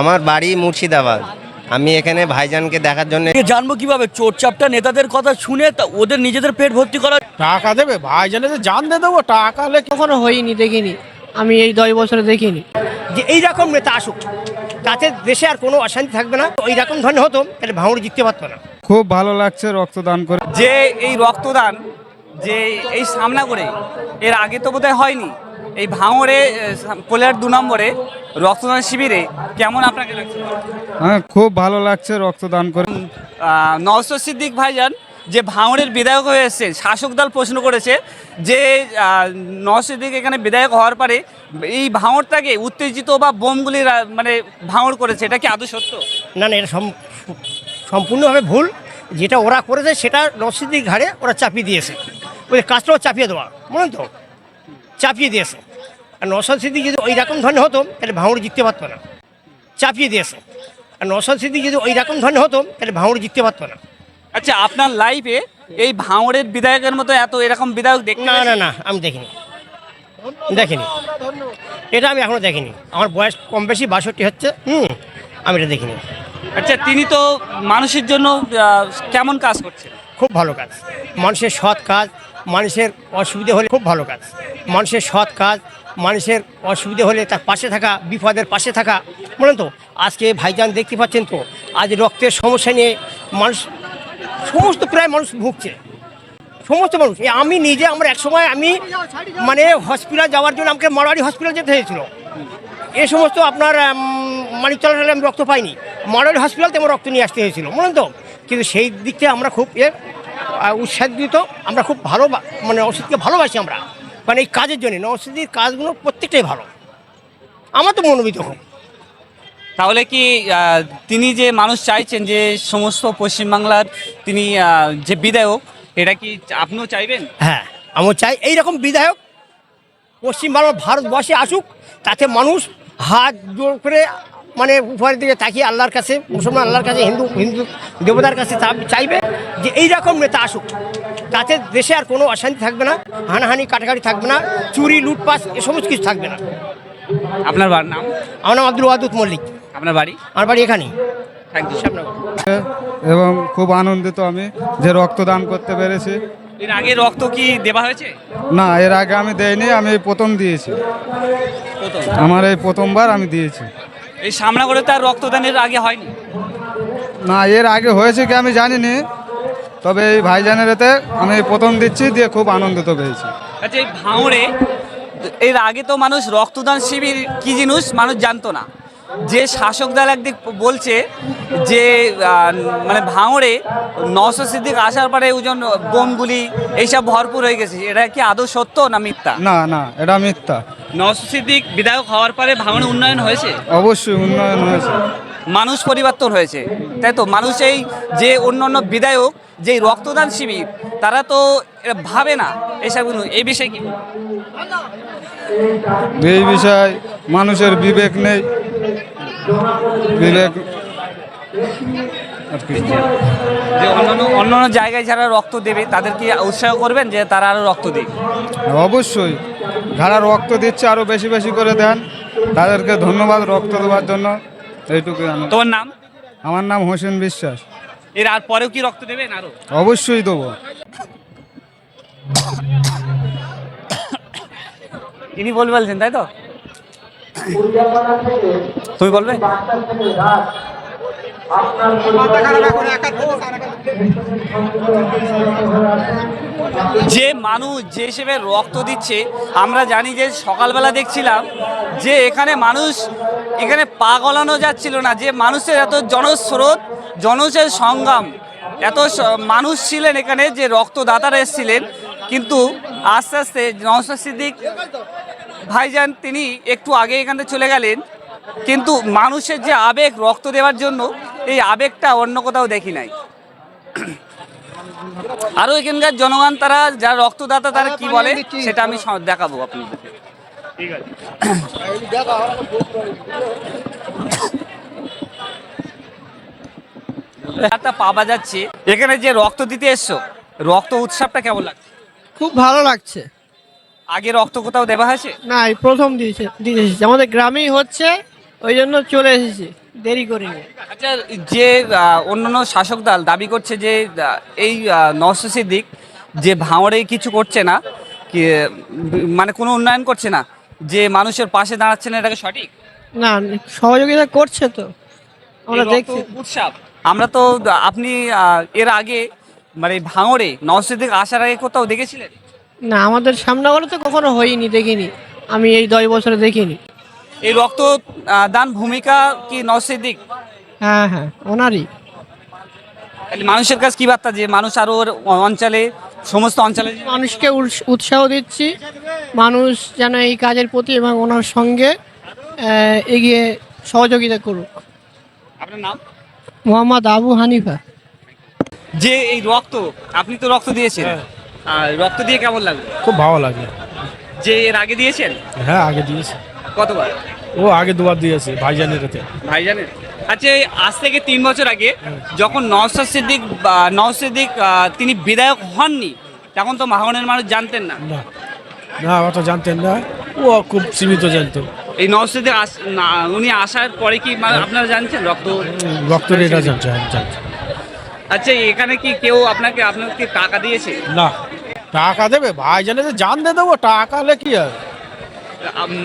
আমার বাড়ি মুর্শিদাবাদ। আমি এখানে ভাইজানকে দেখার জন্য জানবো কিভাবে চোরচাপটা নেতাদের কথা শুনে ওদের নিজেদের পেট ভর্তি করা। টাকা দেবে ভাই, জানে যে জান দিয়ে দেবো টাকা হলে কখনো হয়নি, দেখিনি। আমি এই 10 বছরে দেখিনি যে এইরকম নেতা আসুক, তাতে দেশে আর কোনো অশান্তি থাকবে না। ওই রকম ধরনের হতো তাহলে ভাঙড় জিততে পারতো না। খুব ভালো লাগছে রক্তদান করে। যে এই রক্তদান যে এই সামনা করে এর আগে তো বোধহয় হয়নি। এই ভাঙড়ে কোলার 2 নম্বরে রক্তদান শিবিরে কেমন আপনাকে লাগছে? হ্যাঁ, খুব ভালো লাগছে রক্তদান করে। নওশাদ সিদ্দিক ভাইজান যে ভাঙড়ের বিধায়ক হয়ে এসেছেন, শাসক দল প্রশ্ন করেছে যে নওশাদ সিদ্দিক এখানে বিধায়ক হওয়ার পরে এই ভাঙড়টাকে উত্তেজিত বা বোমগুলি মানে ভাঙড় করেছে, এটা কি আদৌ সত্য? না না, এটা সম্পূর্ণভাবে ভুল। যেটা ওরা করেছে সেটা নওশাদের ঘাড়ে ওরা চাপিয়ে দিয়েছে। ওই কাজটাও চাপিয়ে দেওয়া, বলেন তো, চাপিয়ে দিয়েছে। আর নওশাদ সিদ্দিক যদি ওই রকম ধরনের হতো তাহলে ভাঙড় জিততে পারতো না। চাপিয়ে দিয়েছে। আর নওশাদ সিদ্দিক যদি ওই রকম ধরনের হতো তাহলে ভাঙড় জিততে পারতো না। আচ্ছা, আপনার লাইফে এই ভাঙড়ের বিধায়কের মতো এত এরকম বিধায়ক দেখতে? না না না, আমি দেখিনি। এটা আমি এখনও দেখিনি। আমার বয়স কম বেশি 62 হচ্ছে। আমি এটা দেখিনি। আচ্ছা, তিনি তো মানুষের জন্য কেমন কাজ করছেন? খুব ভালো কাজ, মানুষের সৎ কাজ, মানুষের অসুবিধে হলে খুব ভালো কাজ, মানুষের সৎ কাজ, মানুষের অসুবিধে হলে তার পাশে থাকা, বিপদের পাশে থাকা, বলেন তো। আজকে ভাইজান দেখতে পাচ্ছেন তো, আজ রক্তের সমস্যা নিয়ে মানুষ, সমস্ত প্রায় মানুষ ভুগছে, সমস্ত মানুষ। আমি নিজে, আমার একসময় আমি মানে হসপিটাল যাওয়ার জন্য আমাকে মারোয়ারি হসপিটাল যেতে হয়েছিল। এ সমস্ত আপনার মানিকতলা আমি রক্ত পাইনি, মারোয়ারি হসপিটাল থেকে আমার রক্ত নিয়ে আসতে হয়েছিল, বলেন তো। কিন্তু সেই দিক থেকে আমরা খুব উৎসাহিত, আমরা খুব ভালো, মানে নওশাদকে ভালোবাসি আমরা, মানে এই কাজের জন্য। নওশাদের কাজগুলো প্রত্যেকটাই ভালো, আমার তো মনোনীত খুব। তাহলে কি তিনি যে মানুষ চাইছেন যে সমস্ত পশ্চিমবাংলার তিনি যে বিধায়ক, এটা কি আপনিও চাইবেন? হ্যাঁ, আমিও চাই এইরকম বিধায়ক পশ্চিমবাংলা, ভারতবর্ষে আসুক, তাতে মানুষ হাত জোড় করে মানে উপরের দিকে তাকিয়ে আল্লাহর কাছে, মুসলমান আল্লাহর কাছে, হিন্দু দেবতার কাছে চাইবে যে এইরকম নেতা আসুক, তাতে দেশে আর কোনো অশান্তি থাকবে না, হানাহানি কাটাকাটি থাকবে না, চুরি লুটপাট এ সমস্ত কিছু থাকবে না। আপনার নাম? আমার নাম আব্দুল ওয়াদুদ মল্লিক। আপনার বাড়ি? আমার বাড়ি এখানেই। Thank you. এবং খুব আনন্দিত আমি যে রক্তদান করতে পেরেছি। এর আগে রক্ত কি দেওয়া হয়েছে? না, এর আগে আমি দেইনি, আমি এই প্রথম দিয়েছি। আমার এই প্রথমবার আমি দিয়েছি। এই সামনা করে তার রক্তদানের আগে হয়নি? না, এর আগে হয়েছে কি আমি জানিনি, তবে এই ভাইজানের এতে আমি প্রথম দিচ্ছি, দিয়ে খুব আনন্দিত পেয়েছি। আচ্ছা, এই ভাঙড়ে এর আগে তো মানুষ রক্তদান শিবির কি জিনিস মানুষ জানতো না। যে শাসক দল একদিক বলছে যে মানে ভাঙড়ে নওশাদ সিদ্দিক আসার পরে ওজন বোমগুলি এইসব ভরপুর হয়ে গেছে, এটা কি আদৌ সত্য না মিথ্যা? না না, এটা মিথ্যা। নওশাদ সিদ্দিক বিধায়ক হওয়ার পরে ভাঙড়ে উন্নয়ন হয়েছে? অবশ্যই উন্নয়ন হয়েছে, মানুষ পরিবর্তন হয়েছে, তাই তো? মানুষ এই যে অন্যান্য বিধায়ক যে রক্তদান শিবির, তারা তো ভাবে না এইসব। এই বিষয়ে কি? এই বিষয় মানুষের বিবেক নেই, বিবেক যে অন্যান্য জায়গায় যারা রক্ত দেবে তাদেরকে উৎসাহ করবেন যে তারা আরও রক্ত দেবে? অবশ্যই, যারা রক্ত দিচ্ছে আরও বেশি বেশি করে দেন, তাদেরকে ধন্যবাদ রক্ত দেওয়ার জন্য। এইটুকুই। তোমার নাম? আমার নাম হোসেন বিশ্বাস। এর আর পরেও কি রক্ত দেবেন আরও? অবশ্যই দেবো। ইনি বলছেন, তাই তো? তুমি বলবে? যে মানুষ যে হিসেবে রক্ত দিচ্ছে, আমরা জানি যে সকালবেলা দেখছিলাম যে এখানে মানুষ, এখানে পা গলানো যাচ্ছিল না, যে মানুষের এত জনস্রোত, জনসের সংগ্রাম, এত মানুষ ছিলেন এখানে, যে রক্তদাতারা এসেছিলেন। কিন্তু আস্তে আস্তে নওশাদ সিদ্দিক ভাইজান তিনি একটু আগে এখান থেকে চলে গেলেন, কিন্তু মানুষের যে আবেগ রক্ত দেওয়ার জন্য, এই আবেগটা অন্য কোথাও দেখি নাই। আরও এখানকার জনগণ, তারা যারা রক্তদাতা, তারা কি বলে সেটা আমি দেখাবো আপনাদের। ঠিক আছে, একটা পাওয়া যাচ্ছে এখানে যে রক্ত দিতে এসছো, রক্ত উৎসবটা কেমন লাগছে? খুব ভালো লাগছে। আগে রক্ত কোথাও দেওয়া হয়েছে? না, এই প্রথম দিয়েছে, আমাদের গ্রামেই হচ্ছে, ওই জন্য চলে এসেছি। দেরি করিনি। আচ্ছা, যে অন্যান্য শাসক দল দাবি করছে যে এই নওশাদ সিদ্দিক যে ভাঙড়ে কিছু করছে না, কি মানে কোনো উন্নয়ন করছে না, যে মানুষের পাশে দাঁড়াচ্ছে না, এটাকে সঠিক? না, সহযোগিতা করছে তো, আমরা এই রক্ত দেখছি। উৎসব আমরা তো আপনি এর আগে মানে ভাঙড়ে নওশাদ সিদ্দিক আসার আগে কোথাও দেখেছিলেন? না, আমাদের সামনে বলে তো কখনো হয়নি, দেখিনি। আমি এই 10 বছরে দেখিনি। এই রক্ত দান ভূমিকা কি নওশাদ সিদ্দিক? হ্যাঁ হ্যাঁ, ওনারই। তাহলে মানুষের কাছে কি বার্তা, যে মানুষ আরো ওর অঞ্চলে, সমস্ত অঞ্চলে মানুষকে উৎসাহ দিচ্ছি, মানুষ যেন এই কাজের প্রতি এবং ওনার সঙ্গে এগিয়ে সহযোগিতা করুক। আপনার নাম? মোহাম্মদ আবু হানিফা। যে এই রক্ত, আপনি তো রক্ত দিয়েছেন, আর রক্ত দিয়ে কেমন লাগলো? খুব ভালো লাগে। যে এর আগে দিয়েছেন? হ্যাঁ, আগে দিয়েছে। কতবার? ও আগে 2বার দিয়েছে ভাইজানের এতে। ভাইজানের? আচ্ছা, এই আজ থেকে 3 বছর আগে যখন নওশাদ সিদ্দিক তিনি বিধায়ক হননি, তখন তো ভাঙড়ের মানুষ জানতেন না। না না, অত জানতেন না, ও খুব সীমিত জানতো। এই নওশাদ সিদ্দিক উনি আসার পরে কি আপনারা জানছেন রক্ত? রক্তের এটা জানছে, জানছে। আচ্ছা, এখানে কি কেউ আপনাকে টাকা দিয়েছে? না, টাকা দেবে ভাইজানের যে জান দিয়ে দেবো, টাকা হলে কি হবে?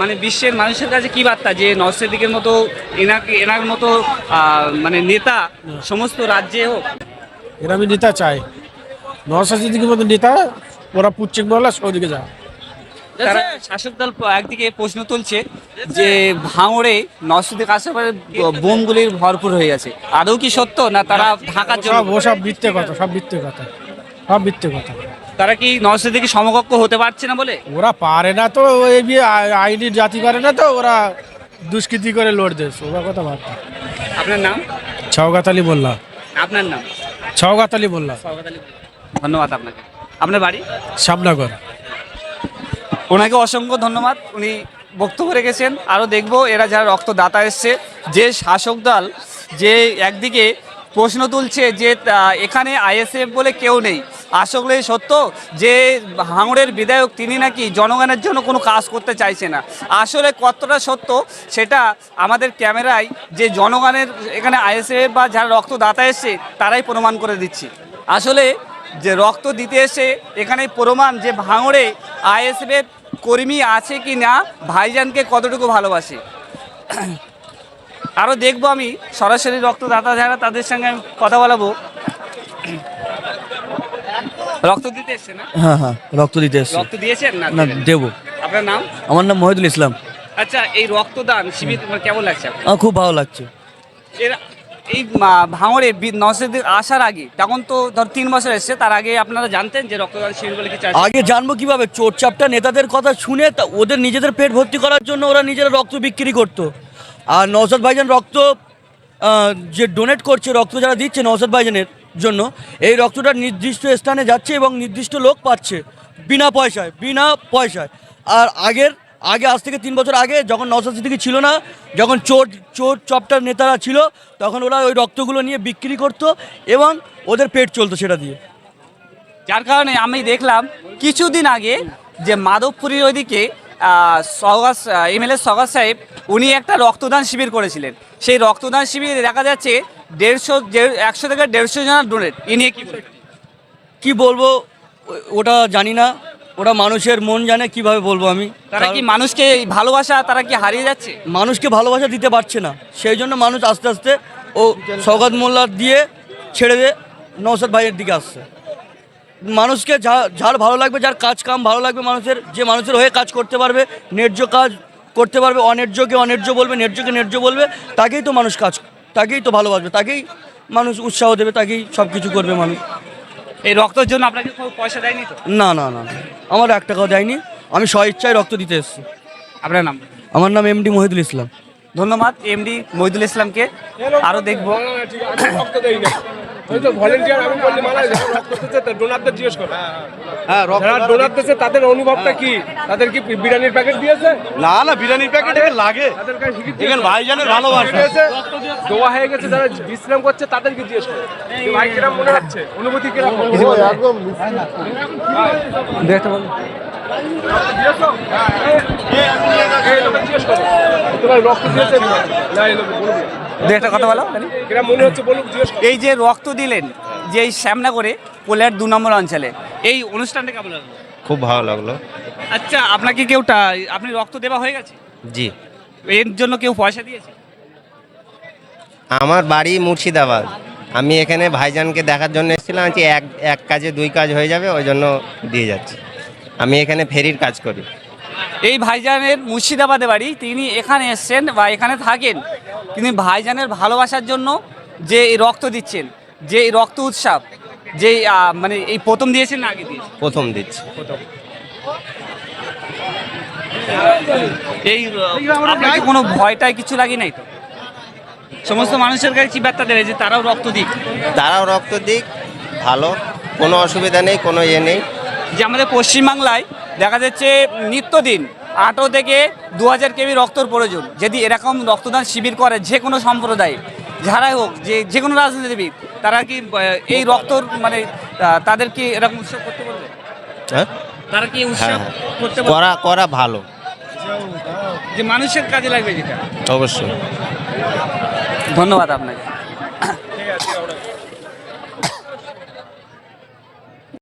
মানে বিশ্বের মানুষের কাছে কি বার্তা, যে নওশাদ সিদ্দিকের মতো এনার মতো মানে নেতা সমস্ত রাজ্যে হোক? এরা আমি নেতা চাই, নওশাদ সিদ্দিকের মতো নেতা। ওরা পুচ্ছিক বলা ওদিকে যা। তারা শাসক দল একদিকে প্রশ্ন তুলছে যে ভাঙড়ে নওশাদ সিদ্দিক আসার পরে বোমগুলির ভরপুর হয়ে গেছে, আদৌ কি সত্য না তারা ঢাকার জন্য? সব মিথ্যে কথা, সব মিথ্যে কথা, সব মিথ্যে কথা। তারা কি নওশাদ সিদ্দিকী সমকক্ষ হতে পারছে না বলে? ওরা পারে না তো, এই আইনি জাতি পারে না তো, ওরা দুষ্কৃতি করে লড় দেশ, ওরা কথা বার্তা। আপনার নাম? ছওগাত আলী বললা। আপনার নাম? ছওগাত আলী বললা। ধন্যবাদ আপনাকে। আপনার বাড়ি? শ্যামনগর। ওনাকে অসংখ্য ধন্যবাদ, উনি বক্তব্য রেখেছেন। আরও দেখবো এরা যারা রক্তদাতা এসছে, যে শাসক দল যে একদিকে প্রশ্ন তুলছে যে এখানে আইএসএফ বলে কেউ নেই, আসলে সত্য যে ভাঙড়ের বিধায়ক তিনি নাকি জনগণের জন্য কোনো কাজ করতে চাইছে না। আসলে কতটা সত্য সেটা আমাদের ক্যামেরায় যে জনগণের এখানে আইএসএফ বা যারা রক্তদাতা এসছে তারাই প্রমাণ করে দিচ্ছি। আসলে যে রক্ত দিতে এসে এখানে প্রমাণ যে ভাঙড়ে আইএসএফের কর্মী আছে কি না, ভাইজানকে কতটুকু ভালোবাসে। আরও দেখবো আমি সরাসরি রক্তদাতা যারা তাদের সঙ্গে আমি কথা বলাবো। রক্ত দিতে এসছে না? হ্যাঁ হ্যাঁ, রক্ত দিতে এসছি। রক্ত দিয়েছেন না? না, দেবো। আপনার নাম? আমার নাম মহিদুল ইসলাম। আচ্ছা, এই রক্তদান শিবির তোমার কেমন লাগছে? আমার খুব ভালো লাগছে। এর এই ভাঙড়ে নওশাদ সিদ্দিক আসার আগে, তখন তো ধর 3 বছর এসছে, তার আগে আপনারা জানতেন যে রক্তদান শিবির বলে কিছু আছে? আগে জানবো কিভাবে? চোরচাপটা নেতাদের কথা শুনে ওদের নিজেদের পেট ভর্তি করার জন্য ওরা নিজেরা রক্ত বিক্রি করতো। আর নওশাদ ভাইজান রক্ত যে ডোনেট করছে, রক্ত যারা দিচ্ছে নওশাদ ভাইজানের জন্য, এই রক্তটা নির্দিষ্ট স্থানে যাচ্ছে এবং নির্দিষ্ট লোক পাচ্ছে বিনা পয়সায়। আর আগে আজ থেকে 3 বছর আগে যখন নওশাদ সিদ্দিকী ছিল না, যখন চোর চপটার নেতারা ছিল, তখন ওরা ওই রক্তগুলো নিয়ে বিক্রি করতো এবং ওদের পেট চলতো সেটা দিয়ে। যার কারণে আমি দেখলাম কিছুদিন আগে যে মাধবপুরীর ওইদিকে এমএলএ সওগাত সাহেব উনি একটা রক্তদান শিবির করেছিলেন। সেই রক্তদান শিবিরে দেখা যাচ্ছে 100 থেকে 150 জনের ডোনেট। এ নিয়ে কি বলবো ওটা জানি না, ওরা মানুষের মন জানে, কিভাবে বলবো আমি। তারা কি মানুষকে ভালোবাসা তারা কি হারিয়ে যাচ্ছে? মানুষকে ভালোবাসা দিতে পারছে না, সেই জন্য মানুষ আস্তে আস্তে ও সওগাত মোল্লা দিয়ে ছেড়ে দিয়ে নওশাদ ভাইয়ের দিকে আসছে। মানুষকে যার ভালো লাগবে, যার কাজ কাম ভালো লাগবে, যে মানুষের হয়ে কাজ করতে পারবে, ন্যায্য কাজ করতে পারবে, অন্যায্যকে অন্যায্য বলবে, ন্যায্যকে ন্যায্য বলবে, তাকেই তো মানুষ তাকেই তো ভালোবাসবে, তাকেই মানুষ উৎসাহ দেবে, তাকেই সব কিছু করবে মানুষ। এই রক্তের জন্য আপনাকে পয়সা দেয়নি তো? না না না, আমার 1 টাকাও দেয়নি, আমি স্বইচ্ছায় রক্ত দিতে এসেছি। আপনার নাম? আমার নাম এমডি মহিদুল ইসলাম। ধন্যবাদ এমডি মহিদুল ইসলামকে। আরও দেখবো তাদের অনুভবটা কি? তাদের কি বিরিয়ানির প্যাকেট দিয়েছে? না না, বিরিয়ানির প্যাকেট লাগে এখানে ভাইজানের ভালোবাসা দোয়া হয়ে গেছে, যারা বিশ্রাম করছে তাদেরকে জিজ্ঞেস করে ভাই কিরকম মনে হচ্ছে, অনুভূতি কিরকম? একদম তোমার রক্ত দিয়েছে না? দু একটা কথা বলো। এরা মনে হচ্ছে বলুন, জিজ্ঞেস করুন। এই যে রক্ত দিলেন যে এই শ্যামনগরে পোলের 2 নম্বর অঞ্চলে, এই অনুষ্ঠানটা কেমন লাগলো? খুব ভালো লাগলো। আচ্ছা, আপনাকে আপনি রক্ত দেওয়া হয়ে গেছে? জি, এর জন্য কেউ পয়সা দিয়েছে? আমার বাড়ি মুর্শিদাবাদ। আমি এখানে ভাইজানকে দেখার জন্য এসেছিলাম, যে এক কাজে 2 কাজ হয়ে যাবে, ওই জন্য দিয়ে যাচ্ছি। আমি এখানে ফেরির কাজ করি। এই ভাইজানের মুর্শিদাবাদে বাড়ি, তিনি এখানে এসছেন বা এখানে থাকেন, তিনি ভাইজানের ভালোবাসার জন্য যে এই রক্ত দিচ্ছেন, যে এই রক্ত উৎসব, যে মানে এই প্রথম দিয়েছেন না আগে দিয়েছেন? প্রথম দিচ্ছি। এই আপনাকে কোনো ভয়টাই কিছু লাগে নাই তো? সমস্ত মানুষের কাছে কি বার্তা দেবে যে তারাও রক্ত দিক? তারাও রক্ত দিক, ভালো, কোনো অসুবিধা নেই, কোনো ইয়ে নেই। যে আমাদের পশ্চিমবাংলায় দেখা যাচ্ছে নিত্যদিন 18 থেকে 2000 কেবি রক্তর প্রয়োজন। যদি এরকম রক্তদান শিবির করে যে কোনো সম্প্রদায়, যারাই হোক, যে কোনো রাজনীতিবিদ, তারা কি এই রক্তর মানে তাদের কি এরকম উৎসব করতে বলবে? হ্যাঁ, তারা কি উৎসব হ্যাঁ। করতে বলবে? করা ভালো, যে মানুষের কাজে লাগবে যেটা। অবশ্যই। ধন্যবাদ আপনাকে।